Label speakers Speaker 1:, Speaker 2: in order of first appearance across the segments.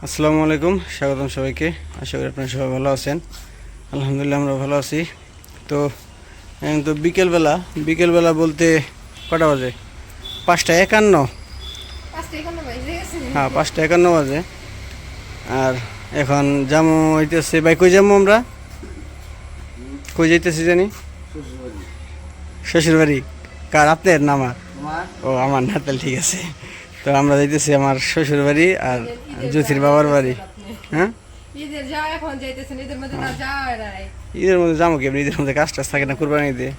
Speaker 1: আসসালামু আলাইকুম, স্বাগতম সবাইকে। আশা করি আপনারা সবাই ভালো আছেন। আলহামদুলিল্লাহ আমরা ভালো আছি। তো এখন তো বিকেলবেলা বলতে কটা বাজে? 5:51। হ্যাঁ, 5:51 বাজে। আর এখন যাবো হইতেছে ভাই, কই যাবো আমরা? কই যাইতেছি জানি? শ্বশুর বাড়ি। কার, আপনার না আমার? ও, আমার না, তাহলে ঠিক আছে। তো আমরা যাইতেছি আমার শ্বশুর বাড়ি আর জ্যোতির বাবার বাড়ি। হ্যাঁ, ঈদের মধ্যে যাবো কি, ঈদের মধ্যে কাজ টাজ থাকে না, কুরবানি দিয়ে,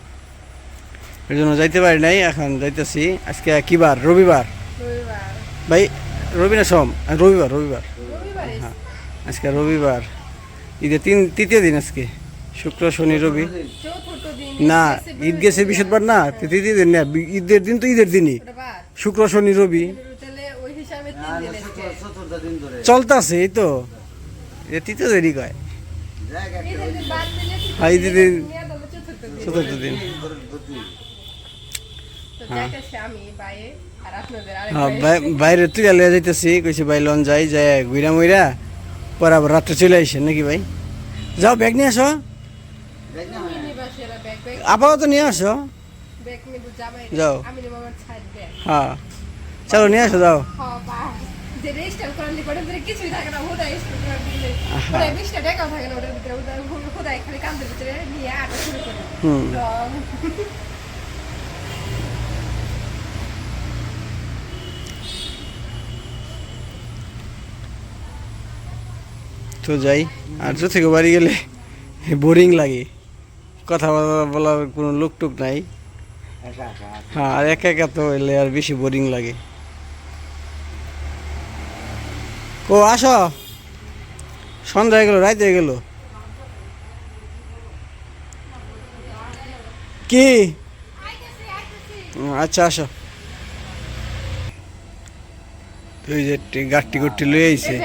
Speaker 1: ওই জন্য যাইতে পারি নাই। এখন যাইতেছি। আজকে কি বার? রবিবার ভাই। রবি না সোম? রবিবার। হ্যাঁ, আজকে রবিবার, ঈদের তৃতীয় দিন আজকে। শুক্র শনি রবি না, ঈদ গেছে বৃহস্পতিবার না, তৃতীয় দিন না, ঈদের দিন তো ঈদের দিনই, শুক্র শনি রবি চলতেছে। এই তো তৃতীয় দিনই কয়। হ্যাঁ, ঈদের দিন চতুর্থ দিন। হ্যাঁ, বাইরে তুই লিয়ে যাইতেছি, কইছি ভাই লন যাই, যায় ঘুরা মুইরা পরে আবার রাত্রে চলে আসেন নাকি ভাই? যাও, ব্যাগ নিয়ে আসো, আপাতত নিয়ে আসো, যাও। হ্যাঁ, চলো নিয়ে আসো, যাও। তো যাই। আর থেকে বাড়ি গেলে বোরিং লাগে, কথা বলার কোনো লোক টুক নাই। হ্যাঁ, আর একা একা তো এলে আর বেশি বোরিং লাগে। ও আসো, সন্ধ্যা হয়ে গেল, রাত হয়ে গেল। কি? আচ্ছা, আসো। তুই যে গাড়টি গুটি লয়ে আইছে।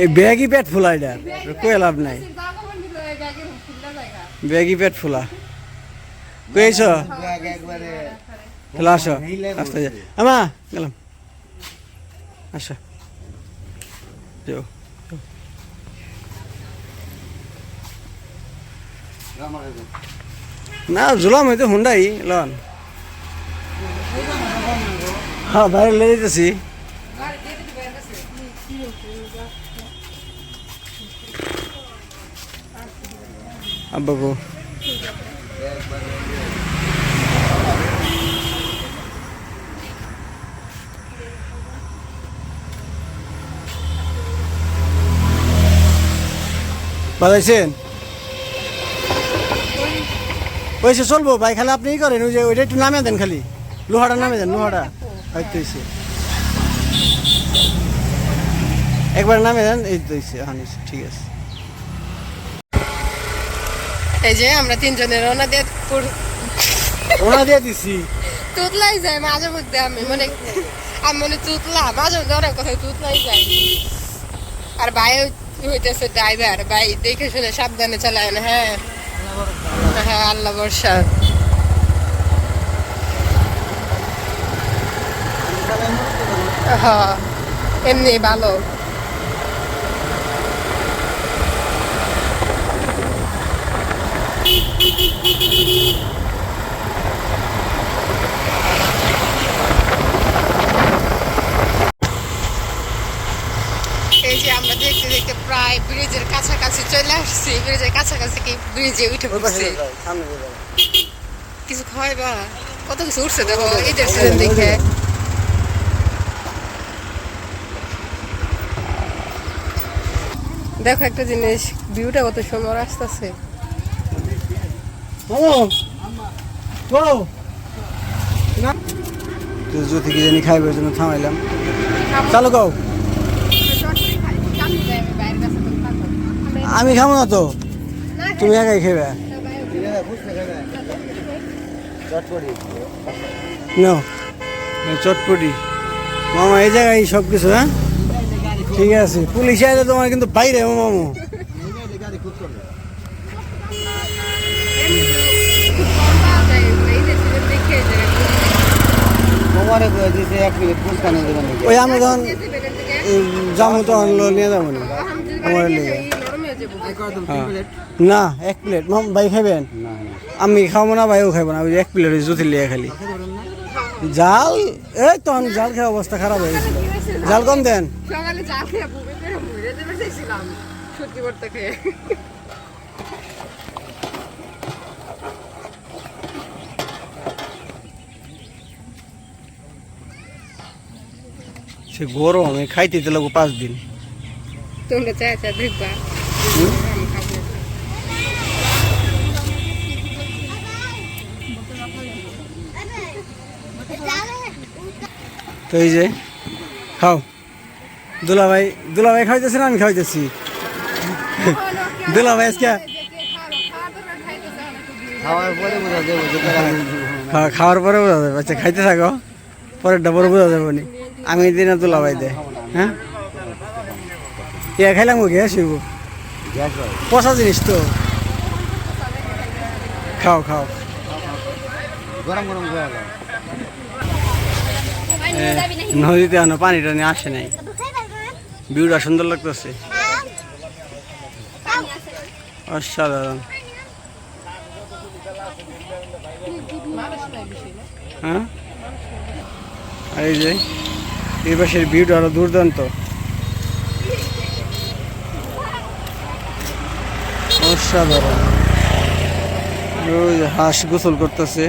Speaker 1: এই ব্যাগই পেট ফুলা, এটা কই লাভ নাই। ব্যাগই পেট ফুলা কইছ। তাহলে আসো, আসতে যা আমা, গেলাম। আসো, যাও। না, জুলাম হয়তো হুন্ডাই লন। হ্যাঁ, বাইরে লে যেতেছি। আব্বাকু বাজাইছেন? ওইসে চলবো ভাই, খালি আপনি ই করেন, ওই যে ওইটা একটু নামে দেন, খালি লোহাটা নামে দেন, লোহাটা হয়তো একবার নামে দেন। এই তো হ্যাঁ, ঠিক আছে।
Speaker 2: এই যে আমরা তিনজনের
Speaker 1: ওনা দিয়ে দিছি।
Speaker 2: তুতলাই যায় মাঝে মধ্যে, আমি মনে তুতলা মাঝে মধ্যে অনেক কথা তুতলাই যায়। আর ভাই হইতেছে ড্রাইভার, ভাই দেখে শুনে সাবধানে চালায় না। হ্যাঁ হ্যাঁ, আল্লাহ বর্ষা। হ্যাঁ, এমনি ভালো। এই যে আমরা দেখতে দেখতে প্রায় ব্রিজের কাছাকাছি চলে আসছি। ব্রিজের কাছাকাছি কি ব্রিজে উঠে পড়ছি। কিছু খাওয়াই বা কত কিছু উঠছে দেখো ঈদের সিজন দেখে। দেখো একটা জিনিস, ভিউটা কত সুন্দর আসতেছে।
Speaker 1: জ্যোতি কি জানি খাইবে, জন্য থামাইলাম। চালু গাও। আমি খাবো না তো, তুমি একাই খেবে। চটপটি মামা, এই জায়গায় সব কিছু। হ্যাঁ, ঠিক আছে। পুলিশ আইলে তোমার কিন্তু বাইরে মামু।
Speaker 2: এমনি তো খুব কম পাওয়া যায় এগুলো, এই দেশে দেখে এই জায়গায়
Speaker 3: তোমারে কয়ে দিছে 1 প্লেট ফুচকা নিয়ে দেবেন নাকি?
Speaker 1: ওই আমরা যখন যাবো তখন নিয়ে যাবো না। আমার লেগে। না 1 প্লেট ভাই খাবেন?
Speaker 3: না না
Speaker 1: আমি খাবো না, ভাইও খাবো না, ওই 1 প্লেট জুতির লিয়ে খালি জাল। এই তখন জাল খেয়ে অবস্থা খারাপ হয়ে গেছিল। জাল কম দেন।
Speaker 2: সকালে চা খেয়ে বুকে করে মরে যাবে চাইছিলাম সত্যি করতে খেয়ে।
Speaker 1: সে গরম, আমি খাইতে তো লাগবো 5 দিন।
Speaker 2: তোমরা চা চা দেখবা আমি খাবো।
Speaker 1: তো এই যে খাও, দুলাভাই খাইতেছে না আমি খাইতেছি। দুলাভাই আজকে
Speaker 3: খাওয়ার পরে বোঝা যাবে যে
Speaker 1: খাওয়ার পরে বোঝা যাবে। আচ্ছা খাইতে থাকো, পরেরটা পরে বোঝা যাবে নি। আমি দিই না দুলাভাই দেয়। হ্যাঁ কে খাইলাম গ্যাস হইব,
Speaker 3: গ্যাস হয়।
Speaker 1: পচা জিনিস তো। খাও খাও।
Speaker 3: গরম গরম খাওয়া দাও।
Speaker 1: নদীতে এখনো পানি টানি আসে নাই, ভিউটা সুন্দর লাগতেছে, অসাধারণ। হ্যাঁ আর এই যে এই পাশের ভিউটা আরো দুর্দান্ত, অসাধারণ। ওই যে হাঁস গোসল করতেছে।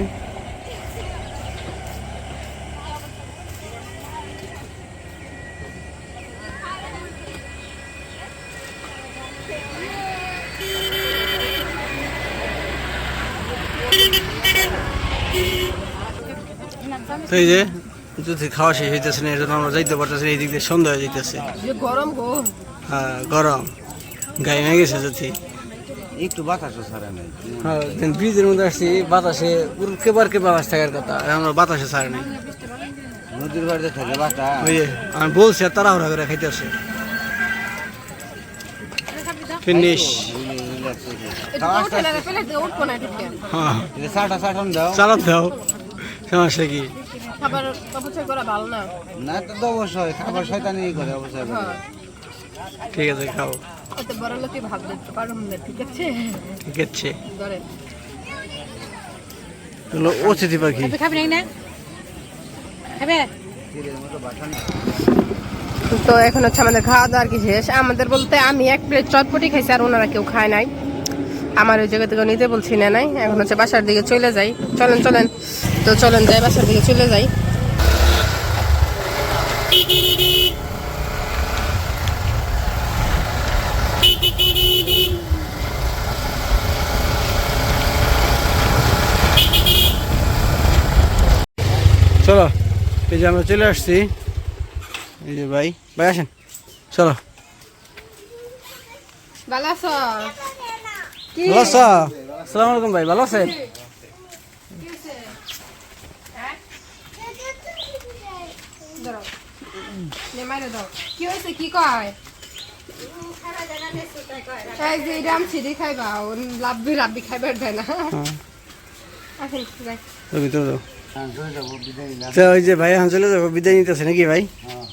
Speaker 1: তো এই যে যদি খাওয়া শেষ হইতেছে না, এর জন্য আমরা যাইতে পারতেছি না, এই দিক দিয়ে সন্ধ্যা হয়ে যাইতেছে।
Speaker 2: যে গরম গো,
Speaker 1: হ্যাঁ গরম, গায়ে হয়ে গেছে যদি।
Speaker 3: একটু বাতাসও ছাড়া নাই।
Speaker 1: হ্যাঁ ব্রিজের মধ্যে আসছি, বাতাসে কেবার বাতাস থাকার কথা, আর আমরা বাতাসে ছাড়ে নাই।
Speaker 3: নদীর বাড়িতে থাকে বাতাস।
Speaker 1: ওই যে আমি বলছি আর তাড়াহুড়া করে খাইতেছে। ফিনিশ।
Speaker 2: উঠবো না ঠিক
Speaker 1: হ্যাঁ
Speaker 3: চাটা দাও।
Speaker 1: চালাত দাও, সমস্যা কি?
Speaker 2: খাবার অপচয় করা ভালো না।
Speaker 3: না তো অবশ্যই খাবার শয়তানি করে অবশ্যই করে।
Speaker 2: হ্যাঁ
Speaker 1: ঠিক আছে খাও,
Speaker 2: অত বড় লোকে ভাব দেখতে পারুম না, ঠিক আছে
Speaker 1: ঠিক আছে।
Speaker 2: ধরে
Speaker 1: হলো অতিথি পাখি।
Speaker 2: খাবি না খাবে। তো এখন হচ্ছে আমাদের খাওয়া দাওয়া আর কি শেষ। আমাদের বলতে আমি 1 প্লেট চটপটি খাইছি, আর ওনারা কেউ খায় নাই। আমার ওই জায়গা থেকে নিতে বলছি না নাই। এখন হচ্ছে বাসার দিকে চলে যাই। চলেন চলেন, তো চলেন যাই, বাসার দিকে চলে যাই।
Speaker 1: চলো এই যে আমরা চলে আসছি। এই যে ভাই আসেন, চলো।
Speaker 2: ভালো আছো? কি
Speaker 1: ভালো আছো? আসসালামু আলাইকুম ভাই, ভালো আছেন?
Speaker 2: ধরো নে মাইরে দাও। কি হয়েছে কি কয়? এই যে রাম ছিড়ি খাইবা, ও লাভবি খাইবার দেয় না। আসেন যাই।
Speaker 1: ভিতরে যাও। তো ওই যে ভাই এখন চলে যাবো, বিদায় নিতেছে নাকি ভাই?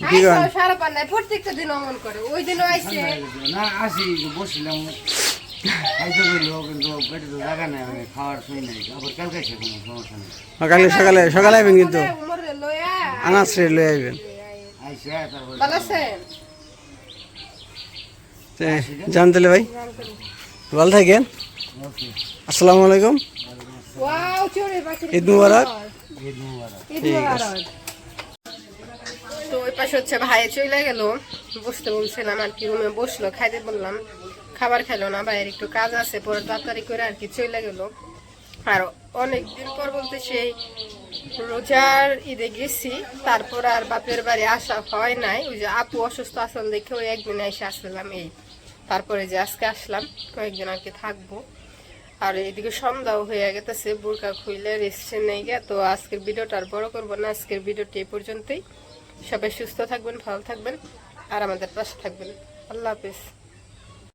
Speaker 1: কি করেন?
Speaker 2: সারা পান নাই, প্রত্যেকটা দিন অমন করে। ওই দিনও আইছে।
Speaker 3: না আসি বসছিলাম খাইতে বললো, কিন্তু পেটে তো জায়গা নাই, মানে খাওয়ার শুই নাই। আবার কালকে এসে কোনো সমস্যা নেই।
Speaker 1: কালকে সকালে আইবেন, কিন্তু
Speaker 2: উমরে লইয়া
Speaker 1: আনাজ রে লয়ে আইবেন।
Speaker 3: আইসে তারপর
Speaker 2: ভালো আছেন?
Speaker 1: জান তাহলে ভাই ভালো থাকেন।
Speaker 3: ওকে
Speaker 1: আসসালামু আলাইকুম,
Speaker 2: ওয়াও চোরে পাখি।
Speaker 1: ঈদ মুবারক।
Speaker 3: ঈদ মুবারক।
Speaker 2: ঈদ মুবারক। তো ওই পাশে হচ্ছে ভাই চলে গেল, বসতে বলছিলাম আর কি, রুমে বসলো, খাইতে বললাম, খাবার খাইলো না। ভাইয়ের একটু কাজ আছে, পরে তাড়াতাড়ি করে আর কি চলে গেল। আর অনেকদিন পর বলতে সেই রোজার ঈদে গেছি, তারপর আর বাপের বাড়ি আসা হয় নাই। ওই যে আপু অসুস্থ আসল দেখে ওই একদিন এসে আসলাম, এই তারপরে যে আজকে আসলাম, কয়েকদিন আর কি থাকবো। আর এদিকে সন্ধ্যাও হয়ে গেছে, বোরকা খুইলে রেস্টে নেই গে। তো আজকের ভিডিওটা আর বড় করবো না, আজকের ভিডিওটি এই পর্যন্তই। সবাই সুস্থ থাকবেন, ভালো থাকবেন, আর আমাদের পাশে থাকবেন। আল্লাহ হাফেজ।